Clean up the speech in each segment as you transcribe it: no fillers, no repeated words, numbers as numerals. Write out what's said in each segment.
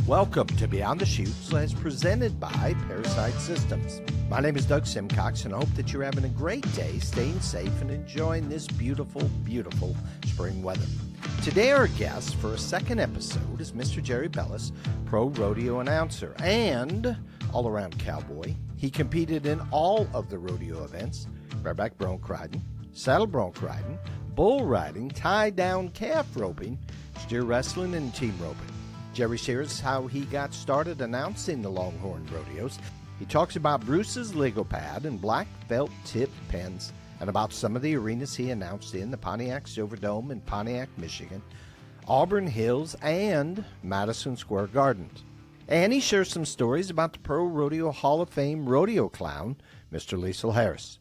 Welcome to Beyond the Chutes, as presented by Parasite Systems. My name is Doug Simcox, and I hope that you're having a great day, staying safe, and enjoying this beautiful, beautiful spring weather. Today our guest for a second episode is Mr. Jerry Bellis, pro rodeo announcer and all-around cowboy. He competed in all of the rodeo events: bareback bronc riding, saddle bronc riding, bull riding, tie-down calf roping, steer wrestling, and team roping. Jerry shares how he got started announcing the Longhorn Rodeos. He talks about Bruce's Lego pad and black felt tip pens, and about some of the arenas he announced in: the Pontiac Silverdome in Pontiac, Michigan, Auburn Hills, and Madison Square Gardens. And he shares some stories about the Pro Rodeo Hall of Fame rodeo clown, Mr. Liesl Harris.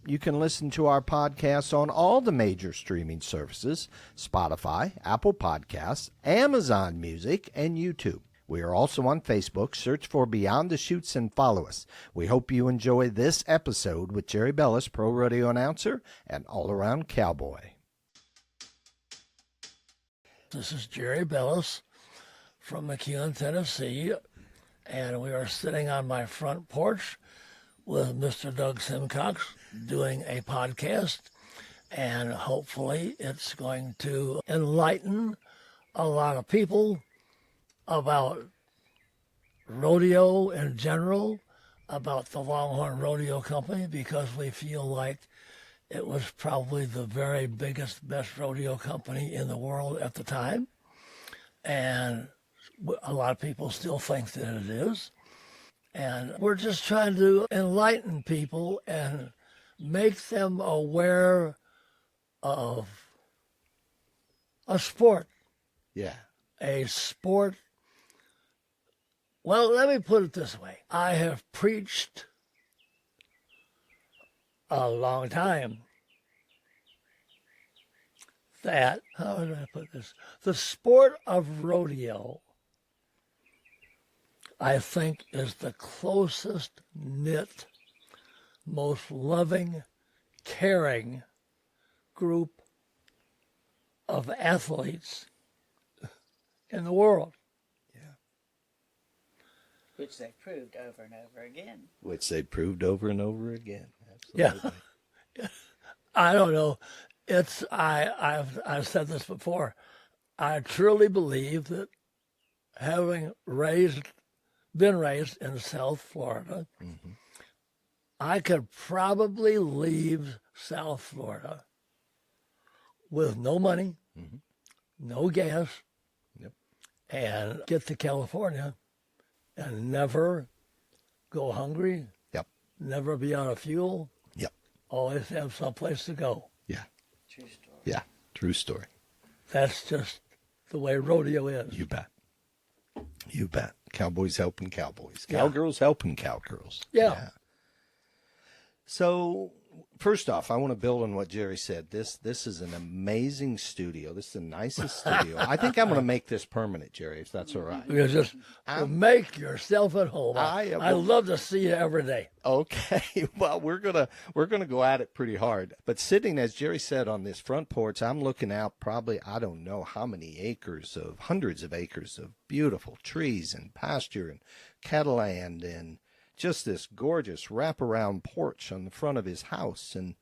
You can listen to our podcasts on all the major streaming services: Spotify, Apple Podcasts, Amazon Music, and YouTube. We are also on Facebook. Search for Beyond the Chutes and follow us. We hope you enjoy this episode with Jerry Bellis, pro rodeo announcer and all-around cowboy. This is Jerry Bellis from McEwen, Tennessee, and we are sitting on my front porch with Mr. Doug Simcox doing a podcast, and hopefully it's going to enlighten a lot of people about rodeo in general, about the Longhorn Rodeo Company, because we feel like it was probably the very biggest, best rodeo company in the world at the time, and a lot of people still think that it is. And we're just trying to enlighten people and make them aware of a sport. Yeah. A sport. Well, let me put it this way. I have preached a long time that, how do I put this? The sport of rodeo, I think, is the closest knit, most loving, caring group of athletes in the world. Yeah. Which they proved over and over again. Which they proved over and over again. Absolutely. Yeah. I don't know. I've said this before. I truly believe that having been raised in South Florida, Mm-hmm. I could probably leave South Florida with no money, Mm-hmm. no gas, Yep. and get to California and never go hungry, Yep. never be out of fuel, Yep. always have someplace to go. Yeah. True story. Yeah. True story. That's just the way rodeo is. You bet. You bet. Cowboys helping cowboys. Yeah. Cowgirls helping cowgirls. Yeah. So, first off, I want to build on what Jerry said. This is an amazing studio. This is the nicest studio. I think I'm going to make this permanent, Jerry, if that's all right. You just make yourself at home. I love to see you every day. Okay. Well, we're gonna go at it pretty hard. But sitting, as Jerry said, on this front porch, I'm looking out probably, I don't know how many acres of, hundreds of acres of beautiful trees and pasture and cattleland and just this gorgeous wraparound porch on the front of his house. And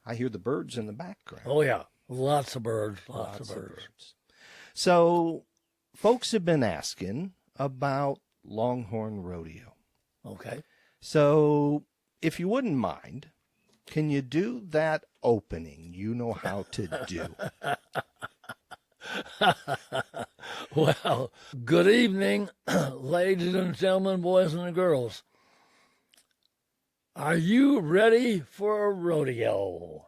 I hear the birds in the background. Oh, yeah. Lots of birds. Lots of birds. So folks have been asking about Longhorn Rodeo. Okay. So if you wouldn't mind, can you do that opening you know how to do? Well, good evening, ladies and gentlemen, boys and girls. Are you ready for a rodeo?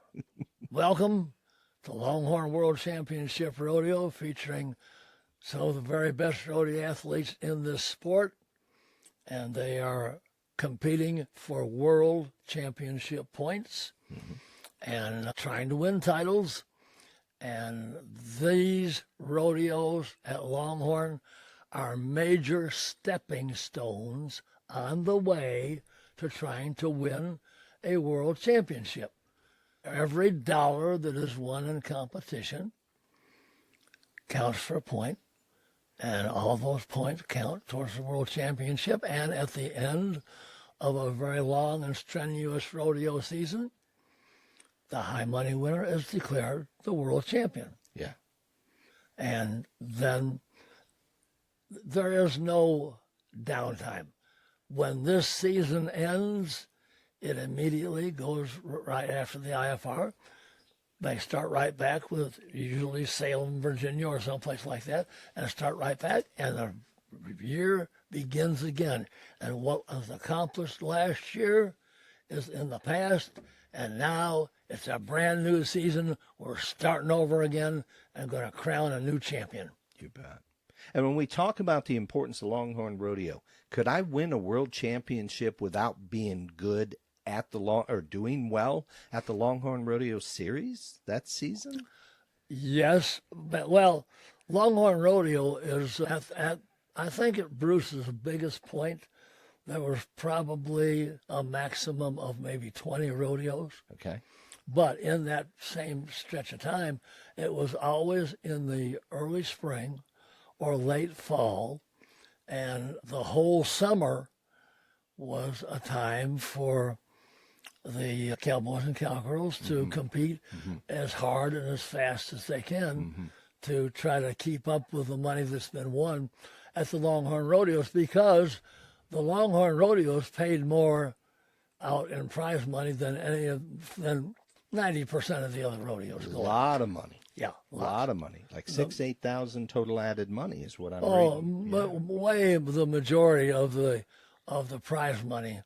Welcome to Longhorn World Championship Rodeo, featuring some of the very best rodeo athletes in this sport, and they are competing for world championship points and trying to win titles. And these rodeos at Longhorn are major stepping stones on the way to trying to win a world championship. Every dollar that is won in competition counts for a point, And all those points count towards the World Championship. And at the end of a very long and strenuous rodeo season, the high money winner is declared the world champion. Yeah. And then there is no downtime. When this season ends, it immediately goes right after the IFR. They start right back with usually Salem, Virginia, or someplace like that, and start right back, and the year begins again. And what was accomplished last year is in the past, and now it's a brand new season. We're starting over again and going to crown a new champion. You bet. And when we talk about the importance of Longhorn Rodeo, could I win a world championship without being good at the or doing well at the Longhorn Rodeo Series that season? Yes, but well, Longhorn Rodeo is at I think at Bruce's biggest point, there was probably a maximum of maybe 20 rodeos. Okay. But in that same stretch of time, it was always in the early spring or late fall, and the whole summer was a time for the cowboys and cowgirls to compete as hard and as fast as they can to try to keep up with the money that's been won at the Longhorn Rodeos, because the Longhorn Rodeos paid more out in prize money than 90% of the other rodeos. A lot of money. Yeah, A lot of money. Like 8,000 total added money is what I'm reading. But way the majority of the prize money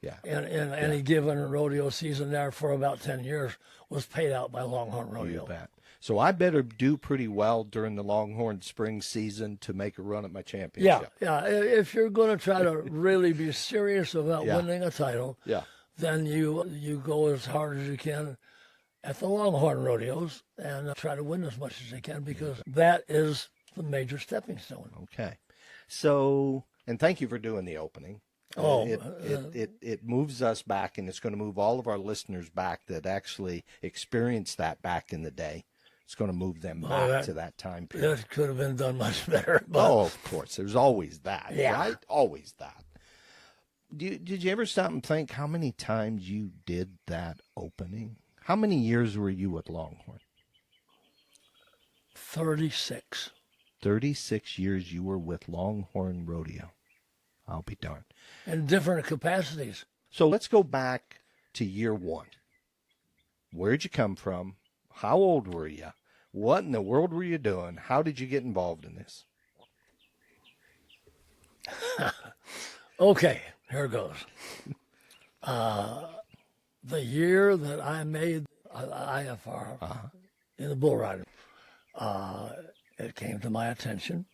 Yeah. in any given rodeo season there for about 10 years was paid out by Longhorn Rodeo. You bet. So I better do pretty well during the Longhorn spring season to make a run at my championship. Yeah. If you're going to try to really be serious about winning a title, then you go as hard as you can at the Longhorn Rodeos and try to win as much as you can, because that is the major stepping stone. Okay. So, and thank you for doing the opening. It moves us back, and it's going to move all of our listeners back that actually experienced that back in the day. It's going to move them back to that time period. It could have been done much better. But, of course. There's always that, right? Always that. Did you ever stop and think how many times you did that opening? How many years were you at Longhorn? 36. 36 years you were with Longhorn Rodeo. I'll be darned. In different capacities. So let's go back to year one. Where'd you come from? How old were you? What in the world were you doing? How did you get involved in this? Okay, here goes. The year that I made IFR in the bull riding, it came to my attention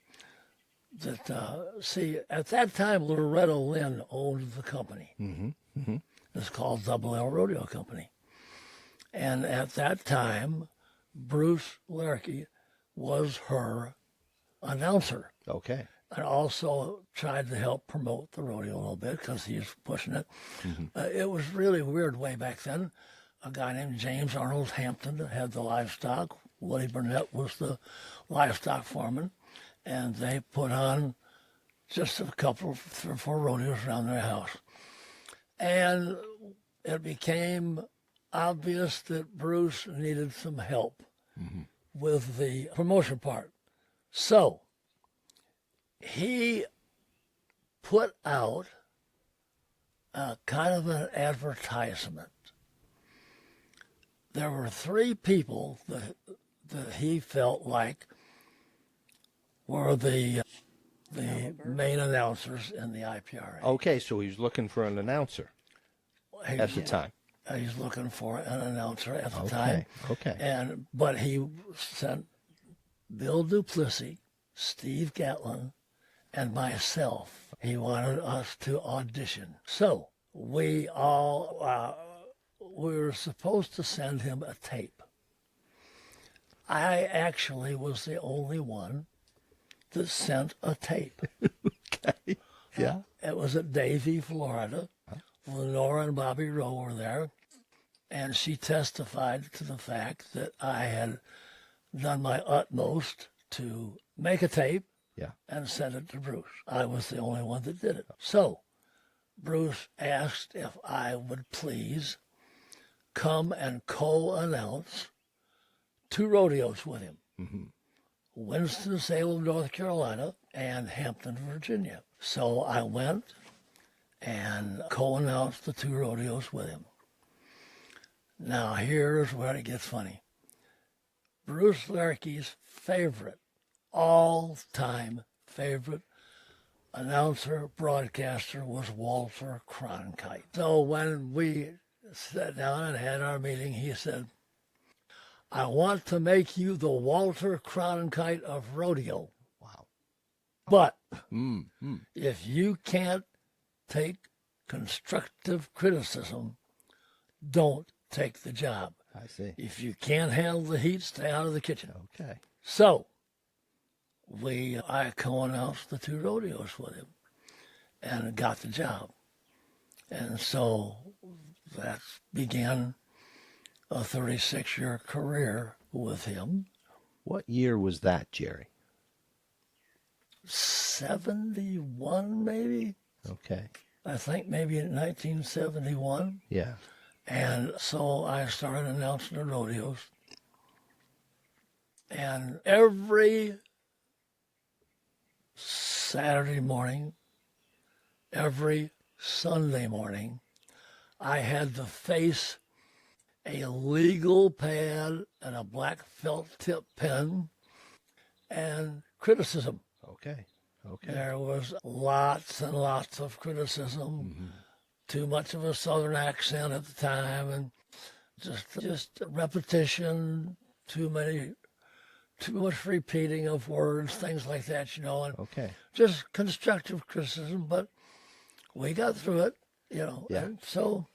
that, at that time, Loretta Lynn owned the company. It's called Double L Rodeo Company. And at that time, Bruce Lerke was her announcer. Okay. And also tried to help promote the rodeo a little bit because he's pushing it. It was really weird way back then. A guy named James Arnold Hampton had the livestock. Woody Burnett was the livestock foreman. And they put on just a couple, 3 or 4 rodeos around their house. And it became obvious that Bruce needed some help with the promotion part. So he put out a kind of an advertisement. There were 3 people that he felt like were the main announcers in the IPRA. Okay, so he was looking for an announcer at the time. He's looking for an announcer at the time. Okay. But he sent Bill Duplessis, Steve Gatlin, and myself. He wanted us to audition. So we all we were supposed to send him a tape. I actually was the only one that sent a tape. Okay. Yeah. It was at Davie, Florida. Lenora and Bobby Rowe were there, and she testified to the fact that I had done my utmost to make a tape Yeah. and sent it to Bruce. I was the only one that did it. So Bruce asked if I would please come and co-announce 2 rodeos with him. Mm-hmm. Winston-Salem, North Carolina, and Hampton, Virginia. So I went and co-announced the 2 rodeos with him. Now here's where it gets funny. Bruce Larkey's favorite, all-time favorite announcer, broadcaster was Walter Cronkite. So when we sat down and had our meeting, he said, I want to make you the Walter Cronkite of rodeo. Wow. But Mm-hmm. if you can't take constructive criticism, don't take the job. I see. If you can't handle the heat, stay out of the kitchen. Okay. So I co-announced the 2 rodeos with him and got the job. And so that began a 36-year career with him. What year was that, Jerry? 71, maybe? Okay. I think maybe in 1971. Yeah. And so I started announcing the rodeos. And every Saturday morning, every Sunday morning, I had to face a legal pad and a black felt tip pen and criticism. Okay. Okay. There was lots and lots of criticism. Mm-hmm. Too much of a southern accent at the time, and just repetition, too much repeating of words, things like that, and Okay. just constructive criticism. But we got through it, Yeah. and so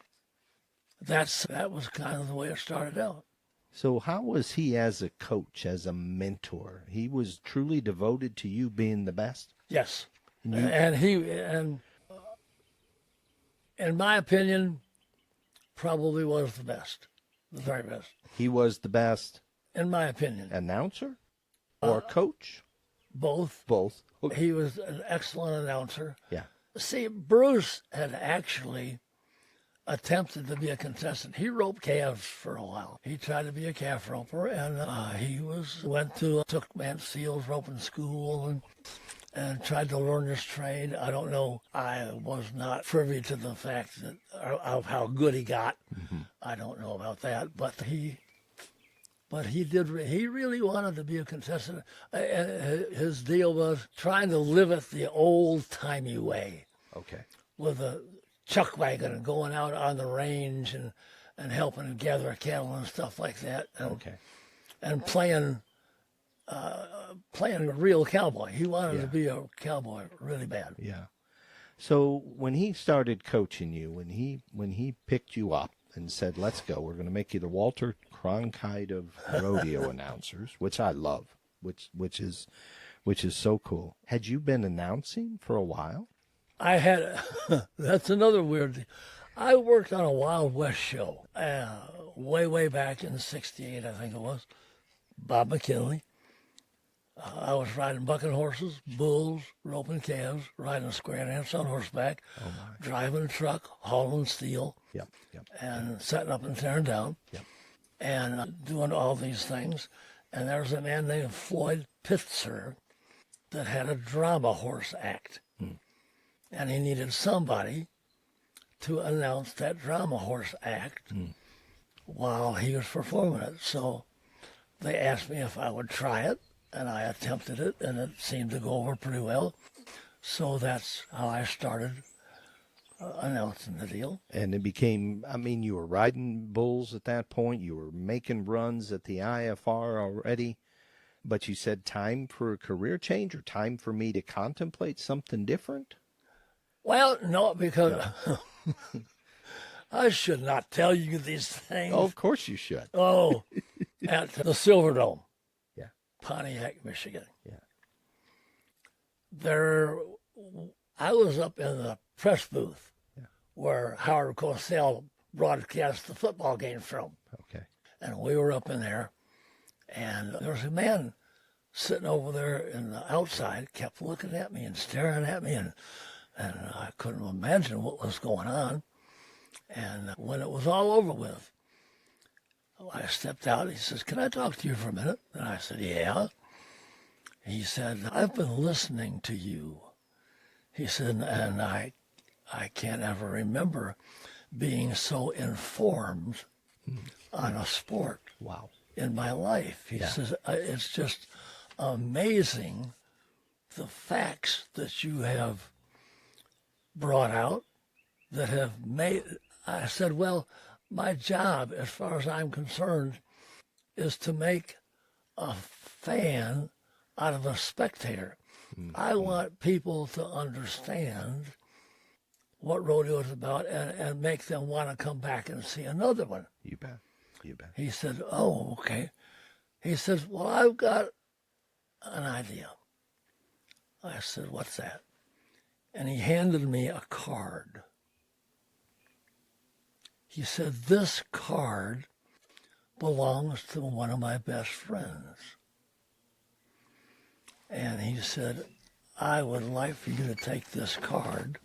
that was kind of the way it started out. So how was he as a coach, as a mentor? He was truly devoted to you being the best? Yes, And in my opinion, probably was the best, the very best. He was the best In my opinion, announcer or coach? both. Both. Okay. He was an excellent announcer. Yeah. See, Bruce had actually attempted to be a contestant. He roped calves for a while. He tried to be a calf roper, and took Mansfield's roping school and tried to learn his trade. I don't know. I was not privy to the fact of how good he got. Mm-hmm. I don't know about that, but he did. He really wanted to be a contestant. His deal was trying to live it the old-timey way, Okay. with a chuck wagon and going out on the range and helping gather cattle and stuff like that. Okay. And playing a real cowboy. He wanted to be a cowboy really bad. Yeah. So when he started coaching you, when he picked you up and said, "Let's go. We're going to make you the Walter Cronkite of rodeo announcers," which I love, which is so cool. Had you been announcing for a while? I had, that's another weird thing. I worked on a Wild West show way back in '68, I think it was. Bob McKinley. I was riding bucking horses, bulls, roping calves, riding a square dance on horseback, driving a truck, hauling steel, Yep. and setting up and tearing down, and doing all these things. And there was a man named Floyd Pitzer that had a drama horse act. And he needed somebody to announce that drama horse act while he was performing it. So they asked me if I would try it, and I attempted it, and it seemed to go over pretty well. So that's how I started announcing the deal. And it became, you were riding bulls at that point. You were making runs at the IFR already. But you said time for a career change, or time for me to contemplate something different? Well, no, because I should not tell you these things. Oh, of course you should. Oh, at the Silverdome. Yeah. Pontiac, Michigan. Yeah. I was up in the press booth where Howard Cosell broadcast the football game from. Okay. And we were up in there, and there was a man sitting over there in the outside, kept looking at me and staring at me, and I couldn't imagine what was going on. And when it was all over with, I stepped out. He says, "Can I talk to you for a minute?" And I said, "Yeah." He said, "I've been listening to you." He said, "And I can't ever remember being so informed on a sport Wow. in my life." He says, "It's just amazing the facts that you have brought out that have made." I said, "Well, my job, as far as I'm concerned, is to make a fan out of a spectator. I want people to understand what rodeo is about and make them want to come back and see another one." You bet. You bet. He said, "Oh, okay." He says, "Well, I've got an idea." I said, "What's that?" And he handed me a card. He said, "This card belongs to one of my best friends." And he said, "I would like for you to take this card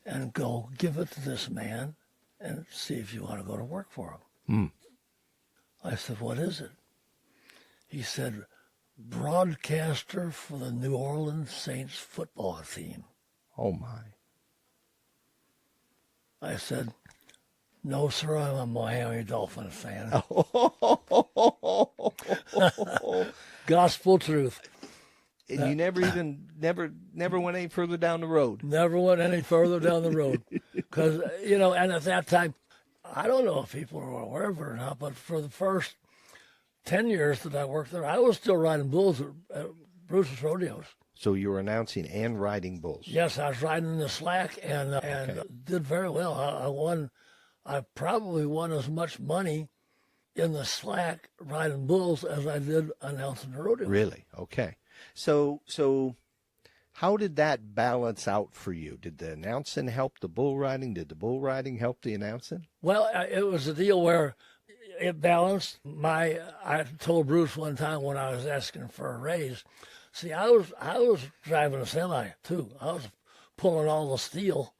and go give it to this man and see if you want to go to work for him." I said, "What is it?" He said, "Broadcaster for the New Orleans Saints football team." Oh, my. I said, "No, sir, I'm a Miami Dolphins fan." Gospel truth. And you never went any further down the road. Never went any further down the road. Because, and at that time, I don't know if people were aware of it or not, but for the first 10 years that I worked there, I was still riding bulls at Bruce's Rodeos. So you were announcing and riding bulls. Yes, I was riding in the slack and did very well. I probably won as much money in the slack riding bulls as I did announcing the rodeo. Really? Okay. So how did that balance out for you? Did the announcing help the bull riding? Did the bull riding help the announcing? Well, it was a deal where it balanced. I told Bruce one time when I was asking for a raise, see, I was driving a semi too. I was pulling all the steel,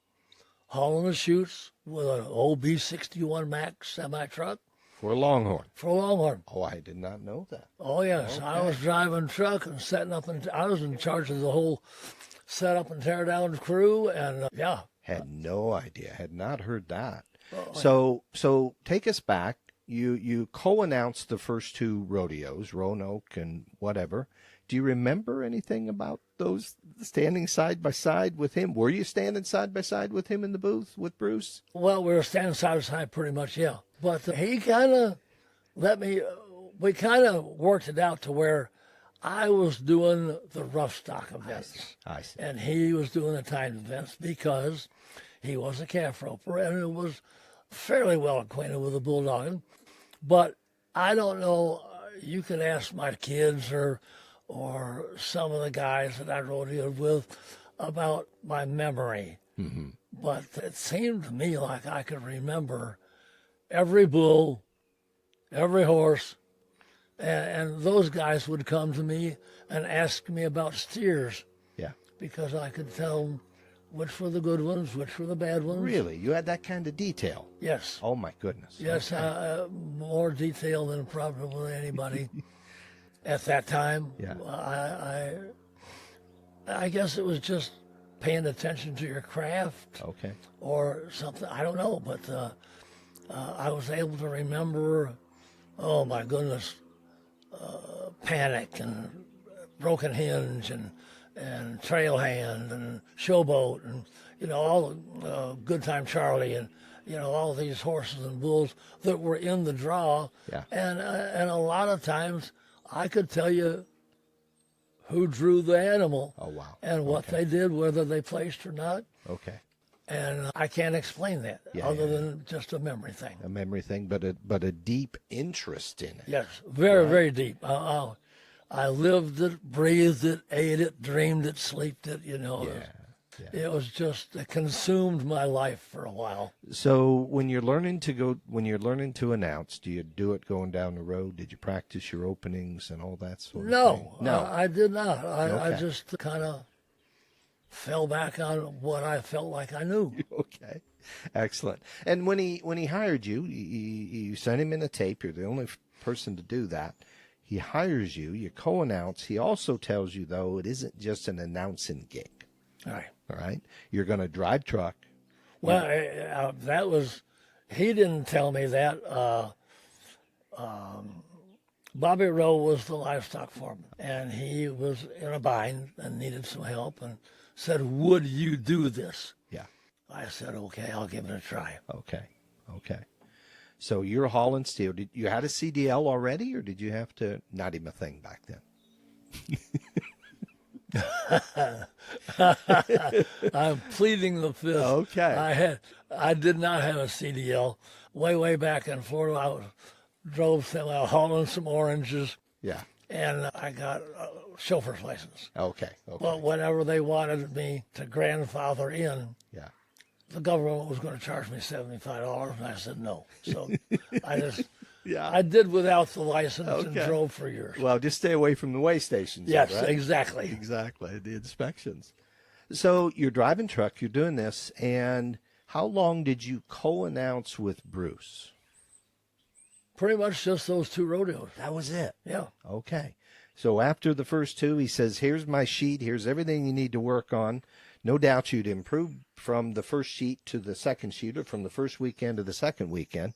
hauling the chutes with an old B61 Max semi truck. For a Longhorn. For a Longhorn. Oh, I did not know that. Oh, yes. Okay. I was driving truck and setting up, and I was in charge of the whole setup and tear down crew, and yeah. Had no idea. Had not heard that. Oh, So take us back. You co-announced the first two rodeos, Roanoke and whatever. Do you remember anything about those standing side by side with him? Were you standing side by side with him in the booth with Bruce? Well, we were standing side by side pretty much, yeah. But he kind of we kind of worked it out to where I was doing the rough stock events. I see. And he was doing the timed events because he was a calf roper and was fairly well acquainted with the bulldogging. But I don't know, you can ask my kids or some of the guys that I rodeoed with about my memory. Mm-hmm. But it seemed to me like I could remember every bull, every horse, and those guys would come to me and ask me about steers. Yeah. Because I could tell them which were the good ones, which were the bad ones. Really? You had that kind of detail? Yes. Oh, my goodness. Yes, Okay. More detail than probably anybody at that time. Yeah. I guess it was just paying attention to your craft. Okay. Or something. I don't know, but I was able to remember, oh my goodness, Panic and Broken Hinge and Trail Hand and Showboat and, all Good Time Charlie and, all these horses and bulls that were in the draw. Yeah. And a lot of times I could tell you who drew the animal. Oh, wow. And what they did, whether they placed or not. Okay. And I can't explain that other than just a memory thing. A memory thing, but a deep interest in it. Yes, very, very deep. I lived it, breathed it, ate it, dreamed it, slept it, Yeah. it consumed my life for a while. So when you're learning to announce, do you do it going down the road? Did you practice your openings and all that sort of thing? No, I did not. I Okay. just kind of fell back on what I felt like I knew. Okay, excellent. And when he hired you, you sent him in a tape. You're the only person to do that. He hires you. You co-announce. He also tells you, though, it isn't just an announcing gig. All right. All right, you're going to drive truck. Well, that was, he didn't tell me that. Bobby Rowe was the livestock foreman, and he was in a bind and needed some help and said, would you do this? Yeah. I said, okay, I'll give it a try. Okay. So you're hauling steel. Did you had a CDL already, or did you have to? Not even a thing back then. I'm pleading the fifth. Okay. I did not have a CDL. Way back in Florida, I drove hauling some oranges, Yeah. and I got a chauffeur's license. Okay. But whenever they wanted me to grandfather in, Yeah. the government was going to charge me $75, and I said no. So Yeah. I did without the license and Okay. drove for years. Well, just stay away from the way stations. Yes, right? exactly. Exactly. The inspections. So you're driving truck. You're doing this, and how long did you co-announce with Bruce? Pretty much just those two rodeos. That was it. Yeah. Okay. So after the first two, he says, here's my sheet. Here's everything you need to work on. No doubt you'd improve from the first sheet to the second sheet, or from the first weekend to the second weekend.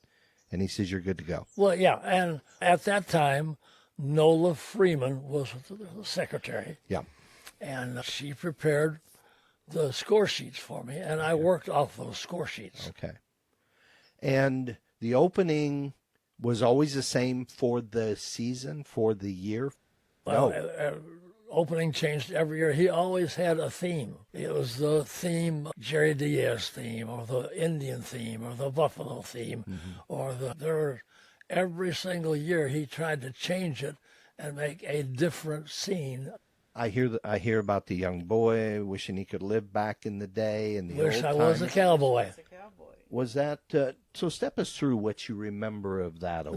And he says, you're good to go. Well, yeah. And at that time, Nola Freeman was the secretary, Yeah. and she prepared the score sheets for me, and I worked off those score sheets. Okay. And the opening was always the same for the season, for the year? Well, No. Opening changed every year. He always had a theme. It was the theme, Jerry Diaz theme, or the Indian theme, or the Buffalo theme, or every single year he tried to change it and make a different scene. I hear about the young boy wishing he could live back in the day, and the Wish old I was a timers. cowboy. It's a cowboy. Was that so? Step us through what you remember of that.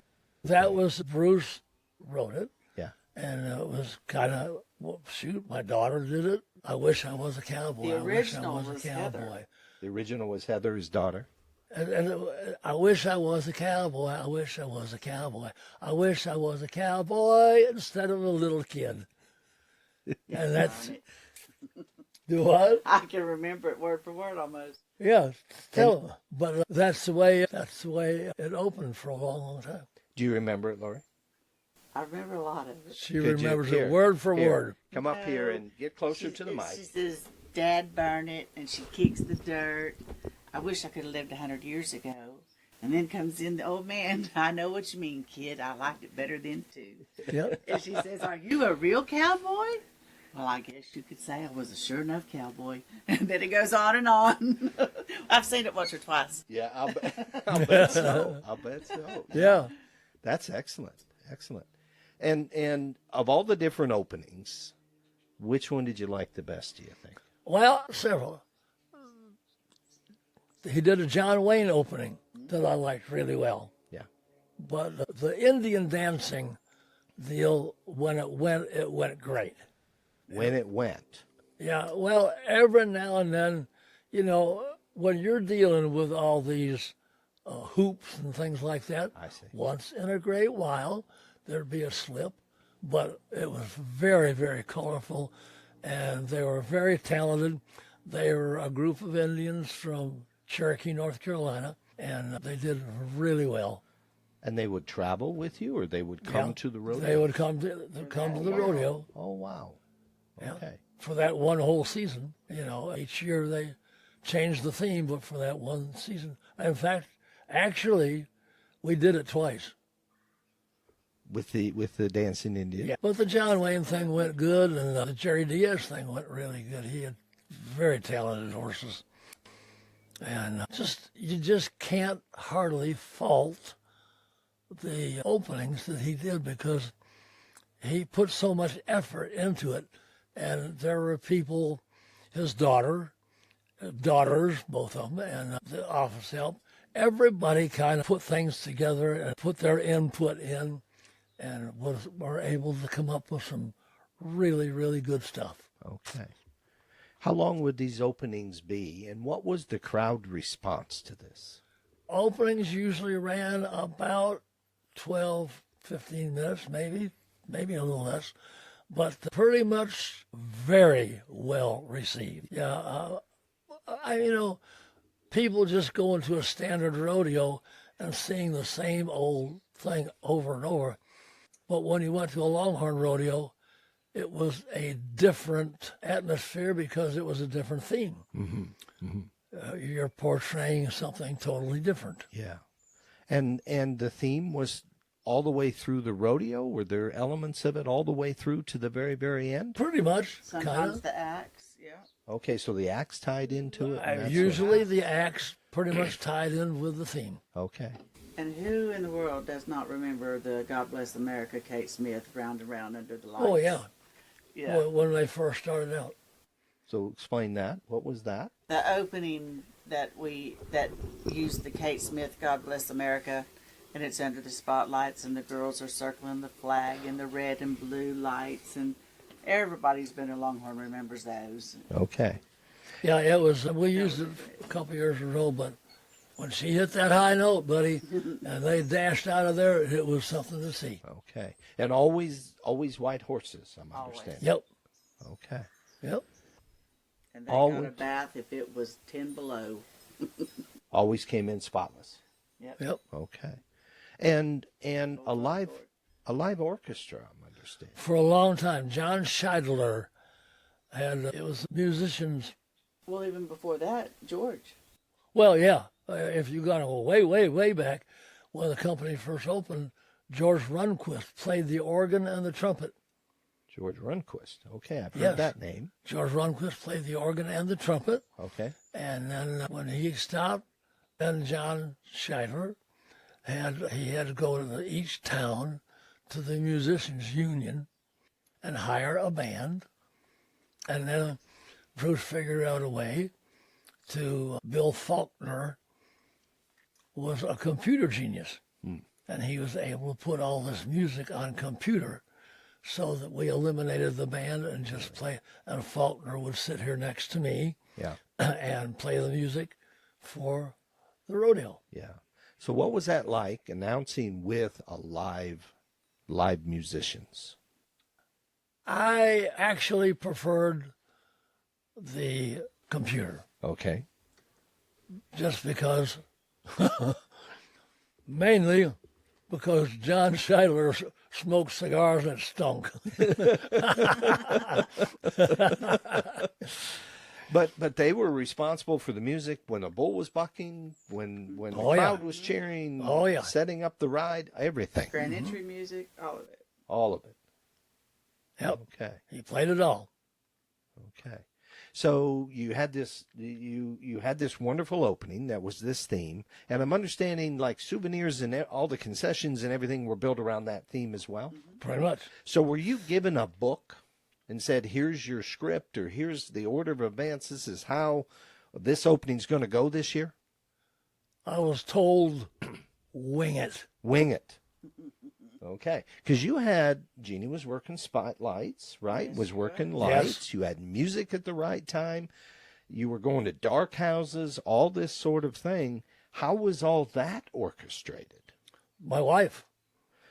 That was Bruce wrote it, Yeah. and it was kind of, well, shoot, my daughter did it. I wish I was a cowboy. The I wish I original was was a cowboy. Heather. The original was Heather, his daughter. And I wish I was a cowboy. I wish I was a cowboy. I wish I was a cowboy instead of a little kid. And that's do what? I can remember it word for word almost. Yeah, tell them. But that's the way it opened for a long time. Do you remember it, Lori? I remember a lot of it. She Could you- remembers here, it word for here, word. Come up here and get closer to the She mic. says, Dad burn it, and she kicks the dirt. I wish I could have lived 100 years ago. And then comes in the old man. I know what you mean, kid. I liked it better then, too. Yep. And she says, are you a real cowboy? Well, I guess you could say I was a sure enough cowboy. And then it goes on and on. I've seen it once or twice. Yeah, I'll bet so. I'll bet so. Yeah. That's excellent. Excellent. And of all the different openings, which one did you like the best, do you think? Well, several. He did a John Wayne opening that I liked really well. Yeah. But the Indian dancing deal, when it went great. When it went. Yeah, well, every now and then, when you're dealing with all these hoops and things like that, I see. once in a great while, there'd be a slip, but it was very, very colorful, and they were very talented. They were a group of Indians from Cherokee, North Carolina, and they did really well. And they would travel with you, or they would come Yeah, to the rodeo? They would come to the rodeo. Oh, wow. Yeah, Okay. for that one whole season. Each year they changed the theme, but for that one season. In fact, actually, we did it twice. With the dancing Indian? Yeah. But the John Wayne thing went good, and the Jerry Diaz thing went really good. He had very talented horses. And you just can't hardly fault the openings that he did, because he put so much effort into it. And there were people, his daughter daughters, both of them, and the office help. Everybody kind of put things together and put their input in, and were able to come up with some really, really good stuff. Okay. How long would these openings be, and what was the crowd response to this? Openings usually ran about 12, 15 minutes, maybe a little less, but pretty much very well received. Yeah, people just going to a standard rodeo and seeing the same old thing over and over. But when you went to a Longhorn rodeo, it was a different atmosphere because it was a different theme. You're portraying something totally different. Yeah. And the theme was all the way through the rodeo? Were there elements of it all the way through to the very, very end? Pretty much. Sometimes kinda. the axe, yeah. Okay, so the axe tied into it? and that's Usually the acts pretty much tied in with the theme. Okay. And who in the world does not remember the God Bless America, Kate Smith, Round and Round Under the Lights? Oh, yeah. Yeah. When they first started out. So explain that. What was that? The opening that used the Kate Smith, God Bless America, and it's under the spotlights, and the girls are circling the flag and the red and blue lights, and everybody's been a Longhorn remembers those. Okay. Yeah, it was. We used it a couple years in a row, but when she hit that high note, buddy, and they dashed out of there, it was something to see. Okay. And always white horses, I'm Always. understanding. Yep. Okay. Yep. And they Always. got a bath if it was 10 below. Always came in spotless. Yep. Okay. And a live orchestra, I'm understanding. For a long time, John Scheidler it was musicians. Well, even before that, George. Well, yeah, if you got to go way, way, way back, when the company first opened, George Runquist played the organ and the trumpet. George Runquist. Okay, I've heard Yes. that name. George Runquist played the organ and the trumpet. Okay. And then when he stopped, then John Scheidler he had to go to each town to the musicians union and hire a band. And then Bruce figured out a way Bill Faulkner was a computer genius. And he was able to put all this music on computer so that we eliminated the band and just play. And Faulkner would sit here next to me Yeah. and play the music for the rodeo. Yeah. So what was that like, announcing with a live musicians? I actually preferred the computer Okay. just because, mainly because John Scheidler smoked cigars that stunk. But they were responsible for the music when a bull was bucking, when the Oh, yeah. crowd was cheering, Oh, yeah. setting up the ride, everything. Grand entry music, all of it. All of it. Yep, Okay. he played it all. Okay. So you had this you had this wonderful opening that was this theme, and I'm understanding like souvenirs and all the concessions and everything were built around that theme as well. Pretty much. So were you given a book and said, here's your script, or here's the order of events, this is how this opening's going to go this year? I was told, wing it. Wing it. Okay. Because Jeannie was working spotlights, right? Yes, was she working was. lights. Yes. You had music at the right time. You were going to dark houses, all this sort of thing. How was all that orchestrated? My wife.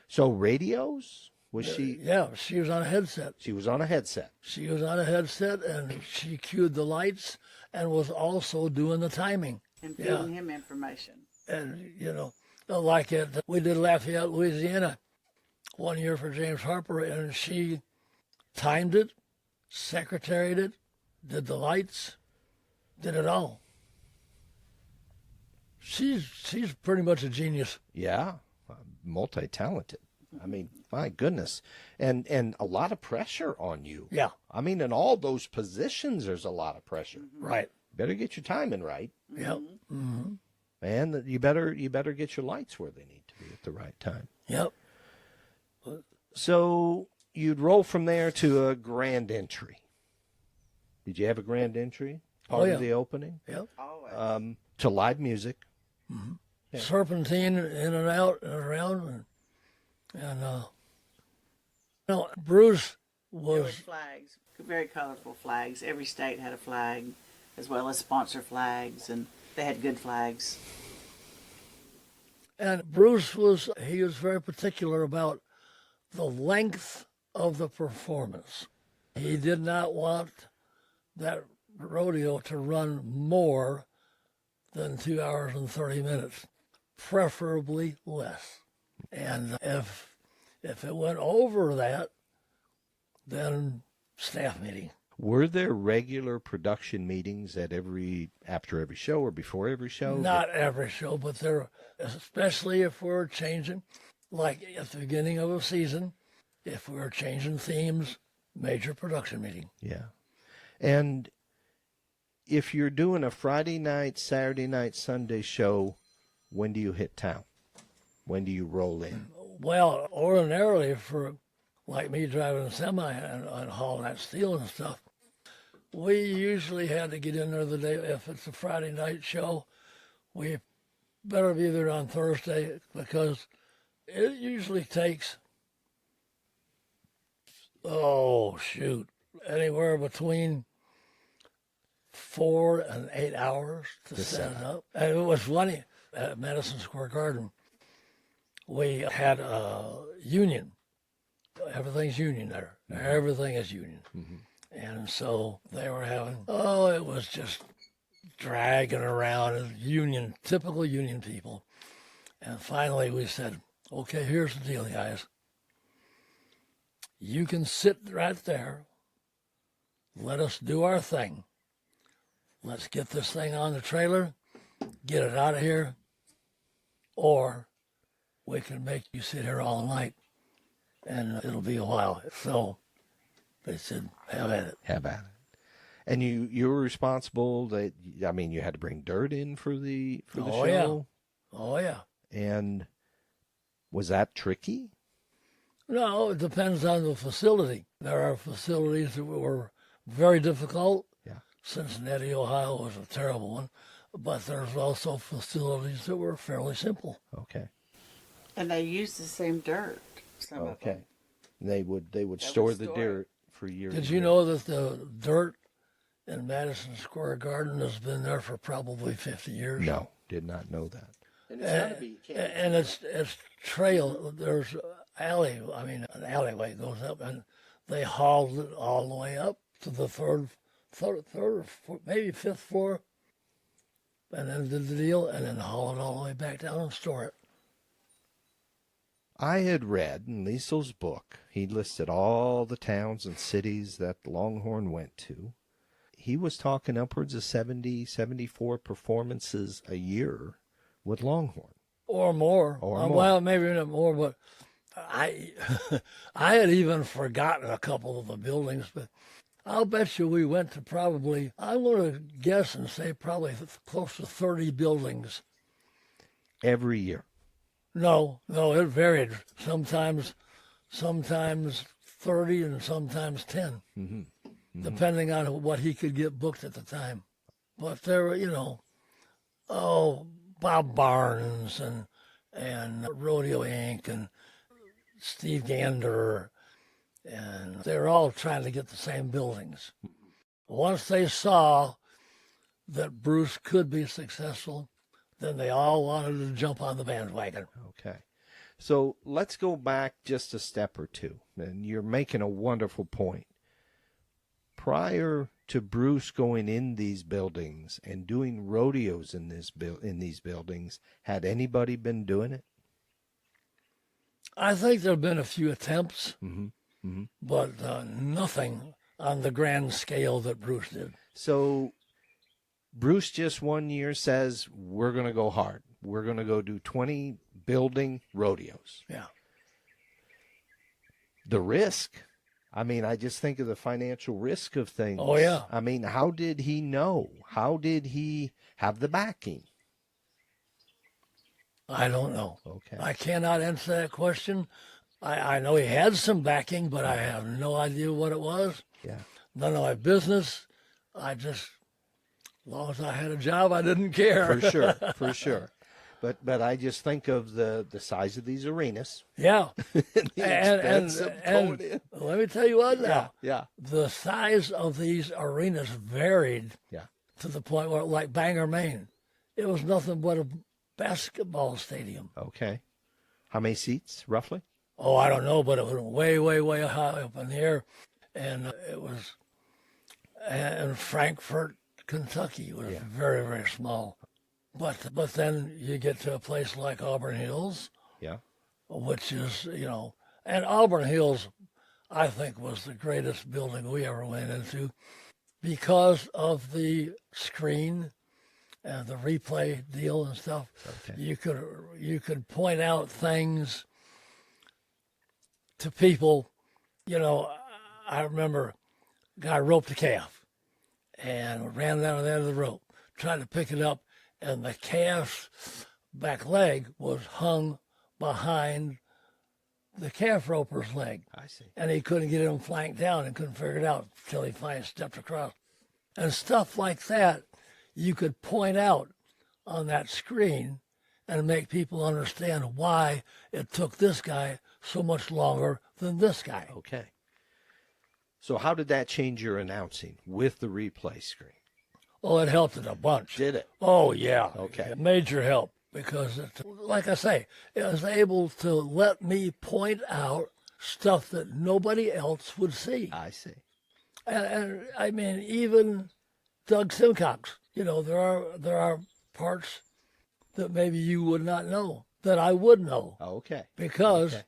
So radios? Was she? Yeah, she was on a headset. She was on a headset. She was on a headset, and she cued the lights and was also doing the timing. And feeding him information. And, like we did Lafayette, Louisiana, one year for James Harper, and she timed it, secretaried it, did the lights, did it all. She's pretty much a genius. Yeah, multi-talented. I mean, my goodness. And a lot of pressure on you. Yeah. I mean, in all those positions, there's a lot of pressure. Right. Better get your timing right. Yep. Mm-hmm. And you better get your lights where they need to be at the right time. Yep. So you'd roll from there to a grand entry. Did you have a grand entry? part yeah. of the opening, Yep. Always. to live music. Yeah. Serpentine in and out and around. Bruce There was was, flags, very colorful flags. Every state had a flag, as well as sponsor flags, and they had good flags. and he was very particular about the length of the performance. He did not want that rodeo to run more than 2 hours and 30 minutes, preferably less. And if it went over that, then staff meeting. Were there regular production meetings after every show or before every show? Not every show, but there, especially if we're changing, like at the beginning of a season, if we're changing themes, major production meeting. Yeah. And if you're doing a Friday night, Saturday night, Sunday show, when do you hit town? When do you roll in? Well, ordinarily for like me driving a semi and hauling that steel and stuff, we usually had to get in there the day. If it's a Friday night show, we better be there on Thursday because it usually takes, anywhere between 4 and 8 hours to set it up. And it was funny, at Madison Square Garden, we had a union. Everything's union there. Everything is union. Mm-hmm. And so they were it was just dragging around as typical union people. And finally we said, okay, here's the deal, guys. You can sit right there. Let us do our thing. Let's get this thing on the trailer, get it out of here, or we can make you sit here all night, and it'll be a while. So they said, have at it. Have at it. And you were responsible you had to bring dirt in for the show? Yeah. Oh, yeah. And was that tricky? No, it depends on the facility. There are facilities that were very difficult. Yeah. Cincinnati, Ohio was a terrible one. But there's also facilities that were fairly simple. Okay. And they used the same dirt. Some of them. They would store the dirt for years. Did you know that the dirt in Madison Square Garden has been there for probably 50 years? No, did not know that. And it's trail. There's an alleyway goes up, and they hauled it all the way up to the third, maybe fifth floor, and then did the deal, and then haul it all the way back down and store it. I had read in Liesl's book, he listed all the towns and cities that Longhorn went to. He was talking upwards of 70, 74 performances a year with Longhorn. Or more. Well, maybe not more, but I had even forgotten a couple of the buildings, but I'll bet you we went to probably, I'm going to guess and say probably close to 30 buildings. Every year? No, it varied. Sometimes 30 and sometimes 10, depending on what he could get booked at the time. But there were, Bob Barnes and Rodeo Inc. and Steve Gander, and they were all trying to get the same buildings. Once they saw that Bruce could be successful, then they all wanted to jump on the bandwagon. Okay. So let's go back just a step or two. And you're making a wonderful point. Prior to Bruce going in these buildings and doing rodeos in these buildings, had anybody been doing it? I think there have been a few attempts, but nothing on the grand scale that Bruce did. So Bruce just one year says, we're going to go hard. We're going to go do 20 building rodeos. Yeah. The risk, I just think of the financial risk of things. Oh, yeah. How did he know? How did he have the backing? I don't know. Okay. I cannot answer that question. I know he had some backing, but I have no idea what it was. Yeah. None of my business. As long as I had a job, I didn't care. For sure, for sure. But I just think of the size of these arenas. Yeah. and the expense of going in. Let me tell you what now. Yeah. The size of these arenas varied Yeah. to the point where, like Bangor, Maine, it was nothing but a basketball stadium. Okay. How many seats, roughly? Oh, I don't know, but it was way, way, way high up in the air. And it was in Frankfort, Kentucky. It was very, very small. But then you get to a place like Auburn Hills, Yeah. which is, and Auburn Hills, I think, was the greatest building we ever went into because of the screen and the replay deal and stuff. Okay. You could point out things to people. I remember a guy roped a calf and ran down the end of the rope, tried to pick it up, and the calf's back leg was hung behind the calf roper's leg. I see. And he couldn't get him flanked down and couldn't figure it out until he finally stepped across. And stuff like that, you could point out on that screen and make people understand why it took this guy so much longer than this guy. Okay. So how did that change your announcing with the replay screen? Oh, it helped it a bunch. Did it? Oh, yeah. Okay. Major help because, like I say, it was able to let me point out stuff that nobody else would see. I see. And I mean, even Doug Simcox, there are parts that maybe you would not know that I would know. Okay. Because,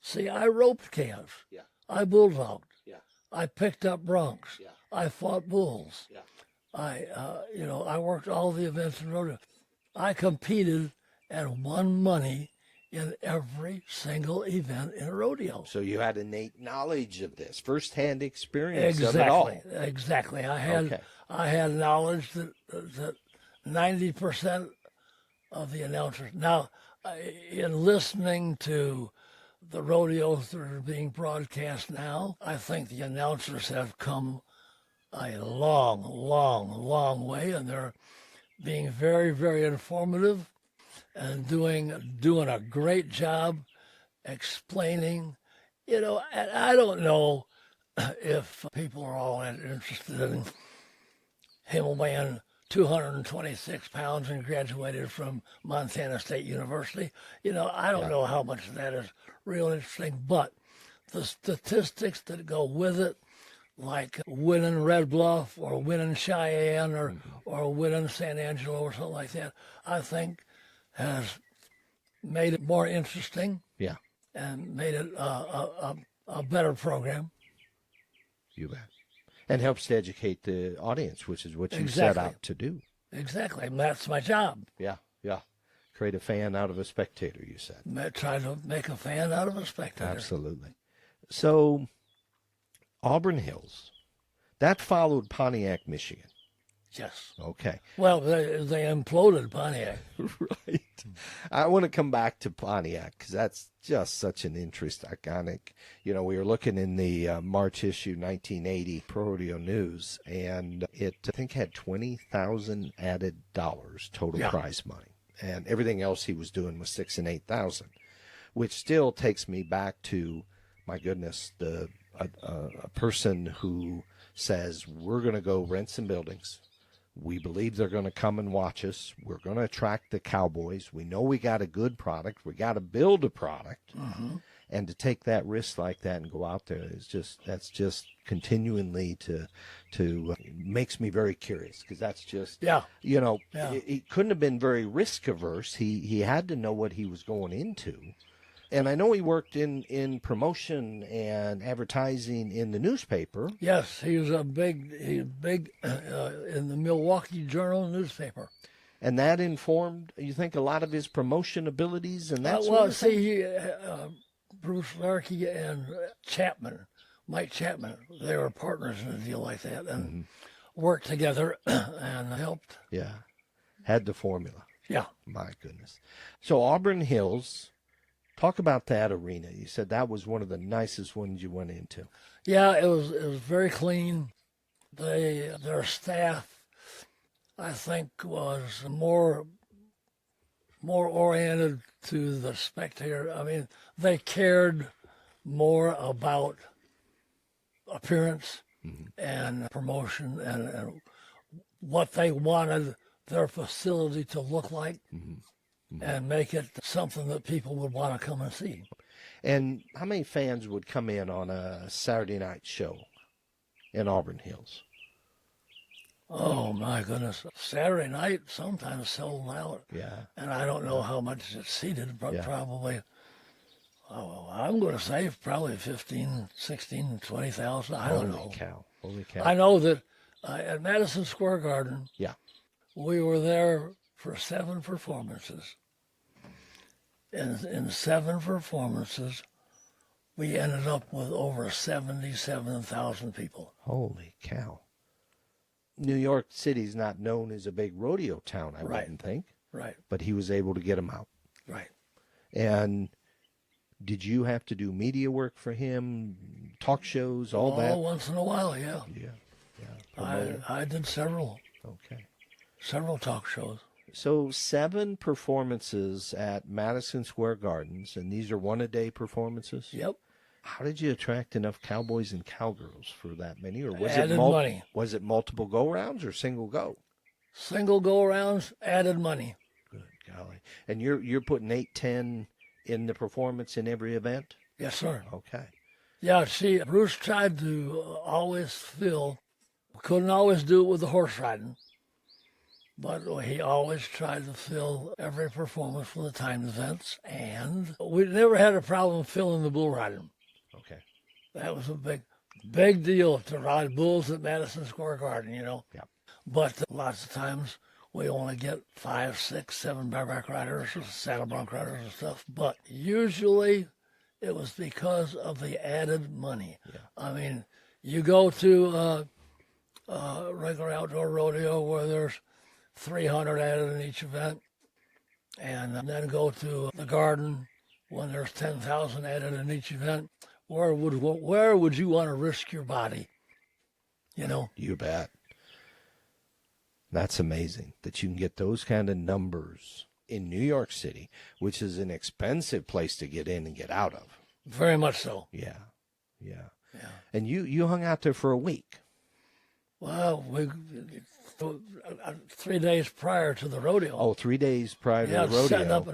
see, I roped calves. Yeah. I bulldogged. Yeah. I picked up broncs. Yeah. I fought bulls. Yeah. I worked all the events in rodeo. I competed and won money in every single event in a rodeo. So you had innate knowledge of this, firsthand experience of it all. Exactly. I had knowledge that 90% of the announcers. Now, in listening to the rodeos that are being broadcast now, I think the announcers have come a long, long, long way, and they're being very, very informative and doing a great job explaining. And I don't know if people are all interested in him weighing 226 pounds and graduated from Montana State University. I don't know how much of that is real interesting, but the statistics that go with it, like winning Red Bluff or winning Cheyenne or winning San Angelo or something like that, I think has made it more interesting. Yeah. And made it a better program. You bet. And helps to educate the audience, which is what you Exactly. set out to do. Exactly. And that's my job. Yeah. Create a fan out of a spectator, you said. Try to make a fan out of a spectator. Absolutely. So, Auburn Hills, that followed Pontiac, Michigan. Yes. Okay. Well, they imploded Pontiac. Right. I want to come back to Pontiac because that's just such an iconic. We were looking in the March issue 1980 Pro Rodeo News, and it, I think, had $20,000 added dollars total prize money. And everything else he was doing was $6,000 and $8,000, which still takes me back to, my goodness, a person who says, we're going to go rent some buildings. We believe they're going to come and watch us. We're going to attract the cowboys. We know we got a good product. We got to build a product. Mm-hmm. And to take that risk like that and go out there that's just continually makes me very curious because that's just, he couldn't have been very risk averse. He had to know what he was going into. And I know he worked in promotion and advertising in the newspaper. Yes, he was big in the Milwaukee Journal newspaper. And that informed, you think, a lot of his promotion abilities and that sort of thing? Bruce Larkey and Mike Chapman, they were partners in a deal like that and worked together and helped. Yeah, had the formula. Yeah. My goodness. So Auburn Hills... Talk about that arena. You said that was one of the nicest ones you went into. Yeah, it was very clean. Their staff I think, was more oriented to the spectator. I mean, they cared more about appearance and promotion and what they wanted their facility to look like and make it something that people would want to come and see. And how many fans would come in on a Saturday night show in Auburn Hills? Oh, my goodness. Saturday night sometimes sold out. Yeah. And I don't know how much it seated, but Yeah. probably, I'm going to say probably 15, 16, 20,000. I don't know. Holy cow. I know that at Madison Square Garden, Yeah. we were there for 7 performances. In 7 performances, we ended up with over 77,000 people. Holy cow. New York City's not known as a big rodeo town, I Right. wouldn't think. Right, But he was able to get them out. right. And did you have to do media work for him, talk shows, all that? Once in a while, yeah. Yeah. Promoting. I did several Okay. talk shows. So 7 performances at Madison Square Gardens, and these are one-a-day performances? Yep. How did you attract enough cowboys and cowgirls for that many? Or was Added it money. Was it multiple go-rounds or single go? Single go-arounds, added money. Good golly. And you're putting 8, 10 in the performance in every event? Yes, sir. Okay. Yeah, see, Bruce tried to always fill, couldn't always do it with the horse riding, but he always tried to fill every performance for the timed events, and we never had a problem filling the bull riding. Okay. That was a big deal to ride bulls at Madison Square Garden, you know. Yeah. But lots of times we only get 5, 6, 7 bareback riders, or saddle bronc riders and stuff. But usually it was because of the added money. Yeah. I mean, you go to regular outdoor rodeo where there's 300 added in each event, and then go to the garden when there's 10,000 added in each event. Where would you want to risk your body? You know? You bet. That's amazing that you can get those kind of numbers in New York City, which is an expensive place to get in and get out of. Very much so. Yeah. Yeah. Yeah. And you hung out there for a week. Well, 3 days prior to the rodeo. Oh, 3 days prior to yeah, the rodeo. setting up,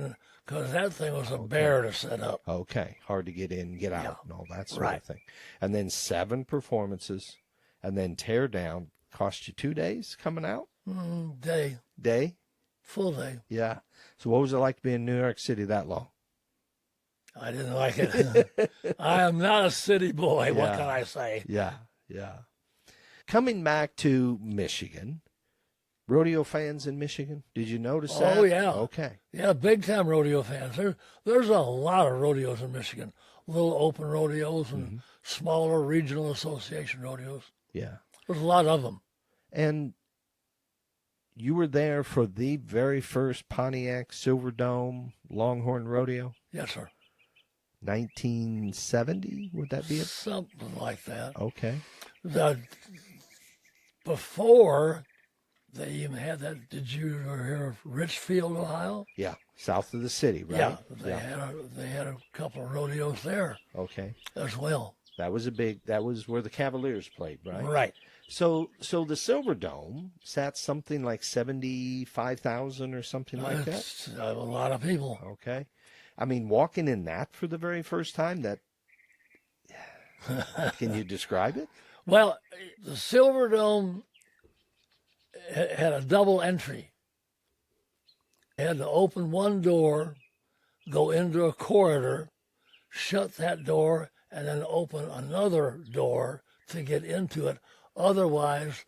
because that thing was a bear to set up. Okay. Hard to get in, get out, Yeah. and all that sort Right. of thing. And then 7 performances, and then tear down. Cost you 2 days coming out? Day, Day? full day. Yeah. So what was it like to be in New York City that long? I didn't like it. I am not a city boy. What Yeah. can I say? Yeah. Yeah. Coming back to Michigan, rodeo fans in Michigan, did you notice that? Oh, yeah. Okay. Yeah, big time rodeo fans. There's a lot of rodeos in Michigan. Little open rodeos and smaller regional association rodeos. Yeah. There's a lot of them. And you were there for the very first Pontiac Silverdome Longhorn Rodeo? Yes, sir. 1970, would that be it? Something like that. Okay. Before they even had that, did you ever hear of Richfield, Ohio? Yeah. South of the city, right? Yeah, they had a couple of rodeos there Okay. as well. That was where the Cavaliers played, right? Right. So the Silverdome sat something like 75,000 or something like that. That's a lot of people. Okay. I mean, walking in that for the very first time, can you describe it? Well, the Silverdome had a double entry. You had to open one door, go into a corridor, shut that door, and then open another door to get into it. Otherwise,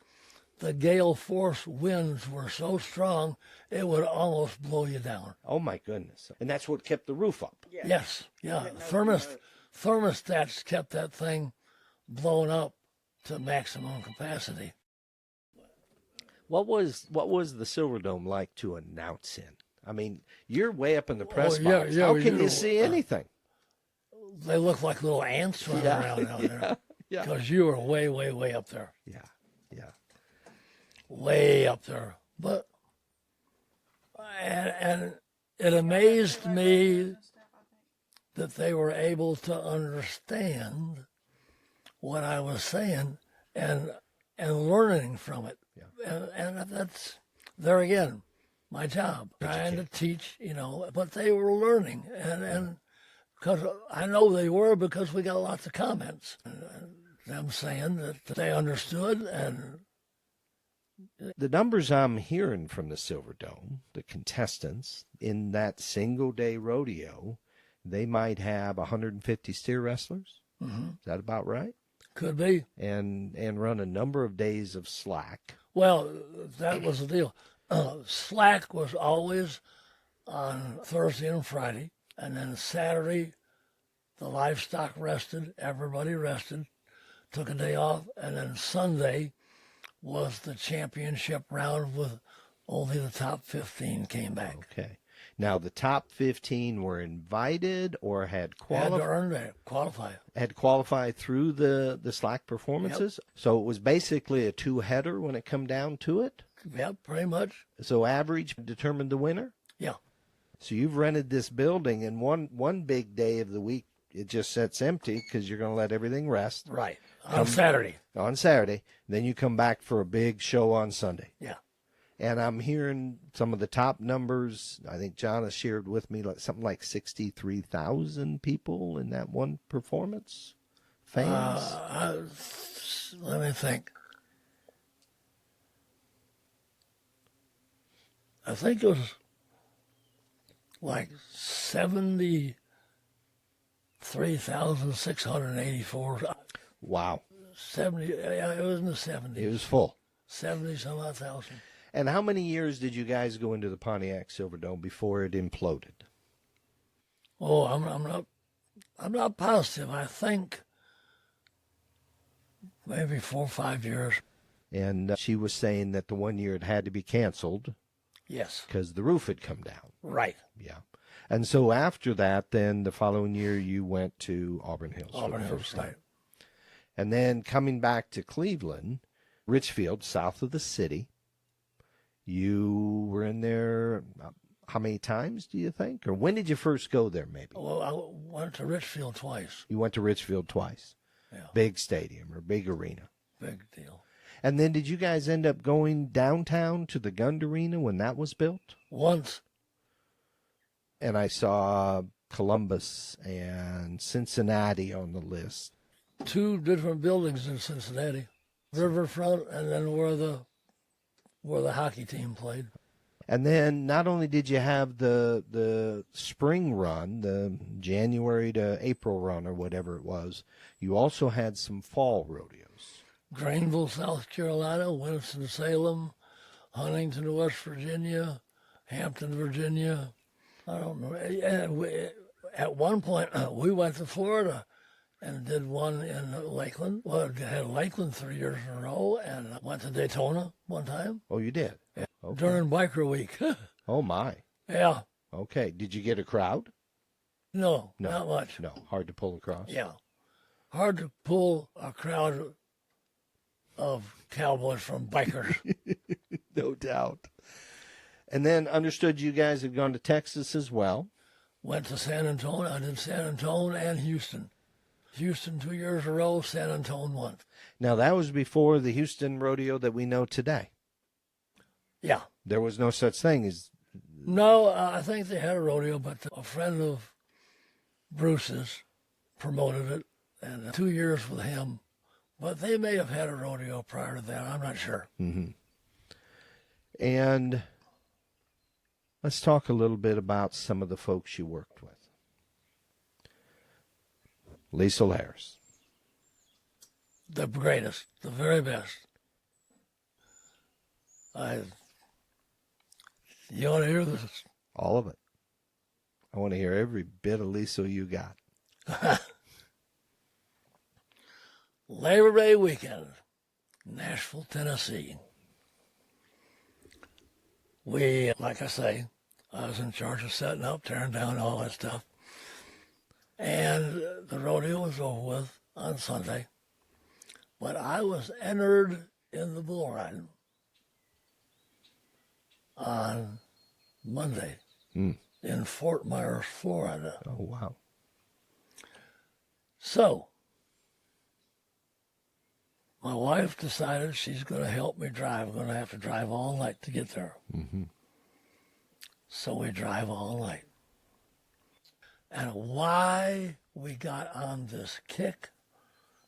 the gale force winds were so strong, it would almost blow you down. Oh, my goodness. And that's what kept the roof up. Yes, yeah. Thermostats kept that thing blown up to maximum capacity. What was the Silverdome like to announce in? I mean, you're way up in the press box. How can you see anything? They look like little ants running around out there. Yeah. Because you were way, way, way up there. Yeah. Yeah. Way up there. But and it amazed me that they were able to understand what I was saying and learning from it. Yeah. And that's, there again, my job, trying to teach, but they were learning. And because I know they were, because we got lots of comments. Them saying that they understood. And the numbers I'm hearing from the Silver Dome, the contestants in that single day rodeo, they might have 150 steer wrestlers. Mm-hmm. Is that about right? Could be. And run a number of days of slack. Well, that was the deal. Slack was always on Thursday and Friday, and then Saturday, the livestock rested, everybody rested, took a day off, and then Sunday was the championship round with only the top 15 came back. Okay. Now, the top 15 were invited or had qualified. Had qualified through the slack performances? Yep. So it was basically a two-header when it come down to it? Yep, pretty much. So average determined the winner? Yeah. So you've rented this building, and one big day of the week, it just sits empty because you're going to let everything rest. Right. On Saturday. On Saturday. Then you come back for a big show on Sunday. Yeah. And I'm hearing some of the top numbers. I think John has shared with me something like 63,000 people in that one performance. Fans. Let me think. I think it was like 73,684. Wow. 70. Yeah, it was in the 70s. It was full. 70 some odd thousand. And how many years did you guys go into the Pontiac Silverdome before it imploded? Oh, I'm not positive. I think maybe 4 or 5 years. And she was saying that the 1 year it had to be canceled. Yes. Because the roof had come down. Right. Yeah. And so after that, then the following year you went to Auburn Hills. Auburn Hills, right. And then coming back to Cleveland, Richfield, south of the city. You were in there how many times, do you think? Or when did you first go there, maybe? Well, I went to Richfield twice. You went to Richfield twice. Yeah. Big stadium or big arena. Big deal. And then did you guys end up going downtown to the Gund Arena when that was built? Once. And I saw Columbus and Cincinnati on the list. 2 different buildings in Cincinnati. Riverfront and then where the hockey team played. And then not only did you have the spring run, the January to April run or whatever it was, you also had some fall rodeos. Greenville, South Carolina, Winston-Salem, Huntington, West Virginia, Hampton, Virginia. I don't know. And at one point, we went to Florida and did one in Lakeland. Well, I had Lakeland 3 years in a row, and went to Daytona one time. Oh, you did? Yeah. Okay. During Biker Week. Oh, my. Yeah. Okay. Did you get a crowd? No, not much. No, hard to pull across? Yeah. Hard to pull a crowd of cowboys from bikers. No doubt. And then understood you guys had gone to Texas as well. Went to San Antonio. I did San Antonio and Houston. Houston 2 years in a row, San Antonio once. Now, that was before the Houston rodeo that we know today. Yeah. There was no such thing as... No, I think they had a rodeo, but a friend of Bruce's promoted it, and 2 years with him. But they may have had a rodeo prior to that. I'm not sure. Mm-hmm. And let's talk a little bit about some of the folks you worked with. Liesl Harris. The greatest, the very best. You want to hear this? All of it. I want to hear every bit of Liesl you got. Labor Day weekend, Nashville, Tennessee. We, like I say, I was in charge of setting up, tearing down, all that stuff. And the rodeo was over with on Sunday. But I was entered in the bull riding. on Monday in Fort Myers, Florida. Oh, wow. So, my wife decided she's going to help me drive. I'm going to have to drive all night to get there. So we drive all night. And why we got on this kick,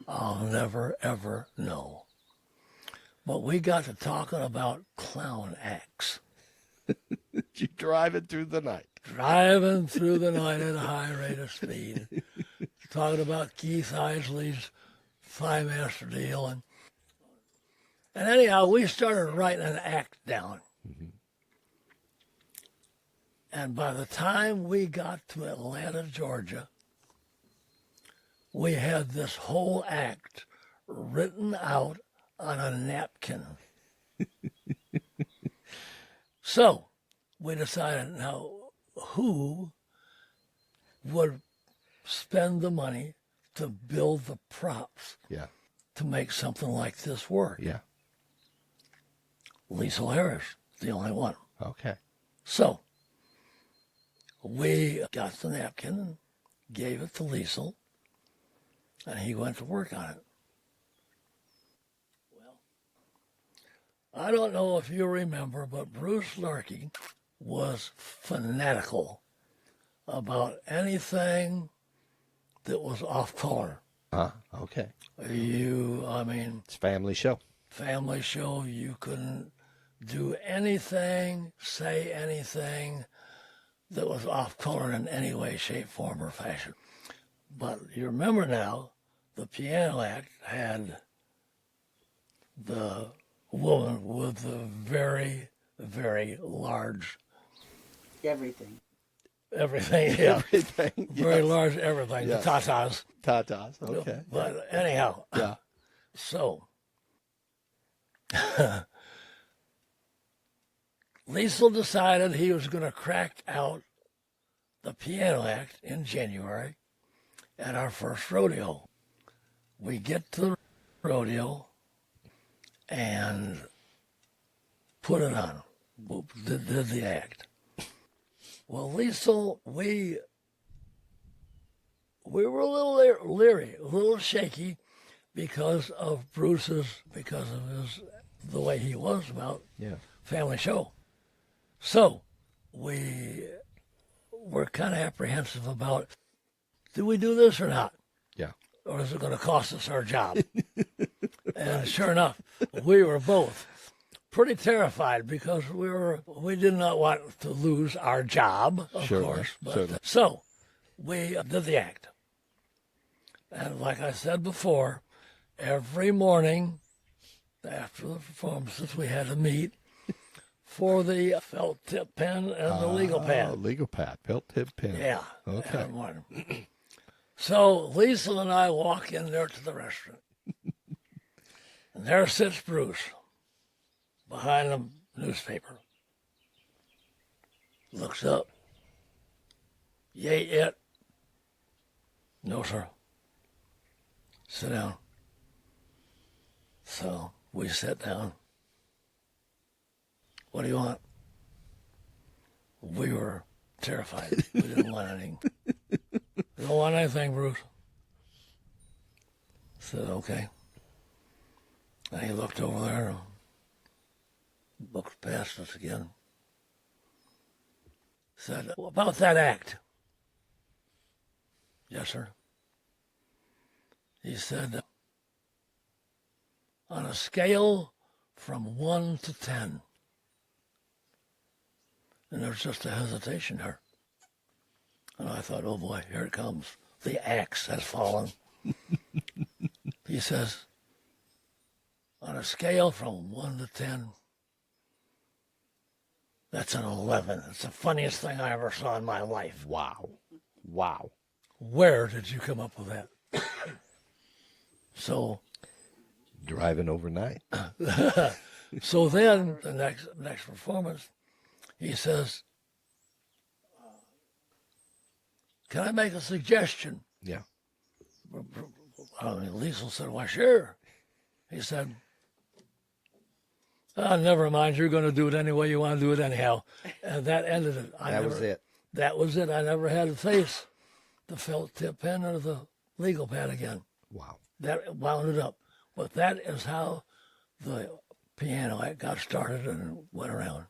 I'll never, ever know. But we got to talking about clown acts. You driving through the night. Driving through the night at a high rate of speed. Talking about Keith Isley's Thigh Master deal. And anyhow, we started writing an act down. And by the time we got to Atlanta, Georgia, we had this whole act written out on a napkin. So we decided now who would spend the money to build the props Yeah. to make something like this work. Yeah. Liesl Harris, the only one. Okay. So we got the napkin and gave it to Liesl, and he went to work on it. Well, I don't know if you remember, but Bruce Larkey was fanatical about anything that was off color. Okay. It's a family show. Family show, you couldn't do anything, say anything that was off color in any way, shape, form, or fashion. But you remember now, the piano act had the woman with the very, very large Everything. everything, yeah. Everything. Very large everything, Yes. the tatas. Tatas. Okay. But anyhow, Yeah. so Liesl decided he was going to crack out the piano act in January at our first rodeo. We get to the rodeo and put it on, did the act. Well, Liesl, we were a little leery, a little shaky because of the way he was about family show. So we were kind of apprehensive about, do we do this or not? Yeah. Or is it going to cost us our job? And sure enough, we were both pretty terrified because we did not want to lose our job, of course. But, so we did the act. And like I said before, every morning after the performances, we had to meet for the felt tip pen and the legal pad. Legal pad, felt tip pen. Yeah. Okay. Every morning. So Liesl and I walk in there to the restaurant. And there sits Bruce behind the newspaper. Looks up. You ate yet? No, sir. Sit down. So we sat down. What do you want? We were terrified. We didn't want anything. Don't want anything, Bruce. I said, okay. And he looked over there and looked past us again. Said, about that act. Yes, sir. He said, on a scale from 1 to 10. And there's just a hesitation there. And I thought, oh boy, here it comes. The axe has fallen. He says, on a scale from 1 to 10, that's an 11. It's the funniest thing I ever saw in my life. Wow. Wow. Where Did you come up with that? So, driving overnight. so then the next performance, he says, can I make a suggestion? Yeah. Liesl said, why, sure. He said, Never mind, you're going to do it any way you want to do it anyhow. And that ended it. That was it. That was it. I never had to face the felt tip pen or the legal pad again. Wow. That wound it up. But that is how the piano got started and went around.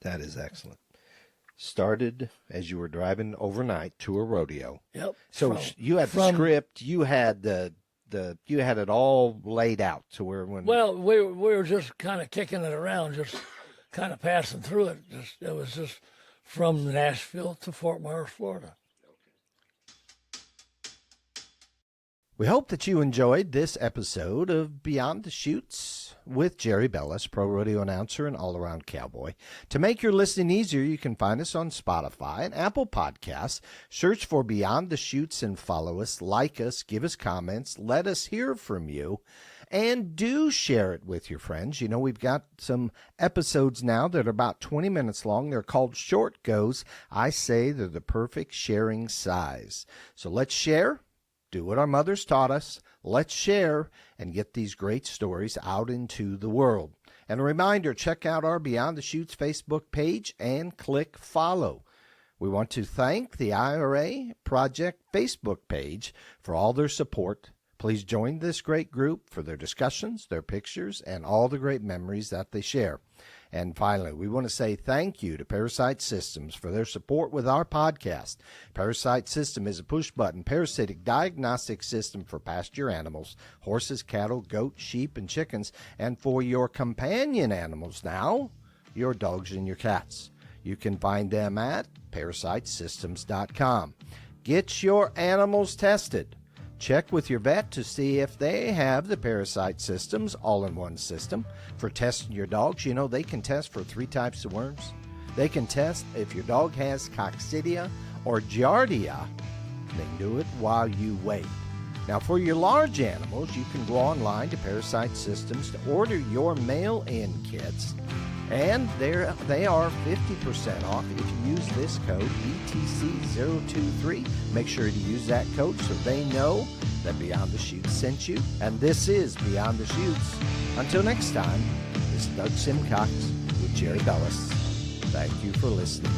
That is excellent. Started as you were driving overnight to a rodeo. Yep. So you had the script, you had you had it all laid out to where when. Well, we were just kind of kicking it around, just kind of passing through it. It was just from Nashville to Fort Myers, Florida. We hope that you enjoyed this episode of Beyond the Chutes with Jerry Bellis, pro rodeo announcer and all-around cowboy. To make your listening easier, you can find us on Spotify and Apple Podcasts. Search for Beyond the Chutes and follow us, like us, give us comments, let us hear from you, and do share it with your friends. You know, we've got some episodes now that are about 20 minutes long. They're called Short Goes. I say they're the perfect sharing size. So let's share. Do what our mothers taught us. Let's share and get these great stories out into the world. And a reminder, check out our Beyond the Chutes Facebook page and click follow. We want to thank the IRA Project Facebook page for all their support. Please join this great group for their discussions, their pictures, and all the great memories that they share. And finally, we want to say thank you to Parasite Systems for their support with our podcast. Parasite System is a push-button parasitic diagnostic system for pasture animals, horses, cattle, goats, sheep, and chickens, and for your companion animals now, your dogs and your cats. You can find them at parasitesystems.com. Get your animals tested. Check with your vet to see if they have the Parasite Systems all-in-one system. For testing your dogs, you know they can test for 3 types of worms. They can test if your dog has coccidia or giardia. They can do it while you wait. Now, for your large animals, you can go online to Parasite Systems to order your mail-in kits. And they are 50% off if you use this code BTC023. Make sure to use that code so they know that Beyond the Chutes sent you. And this is Beyond the Chutes. Until next time, this is Doug Simcox with Jerry Bellis. Thank you for listening.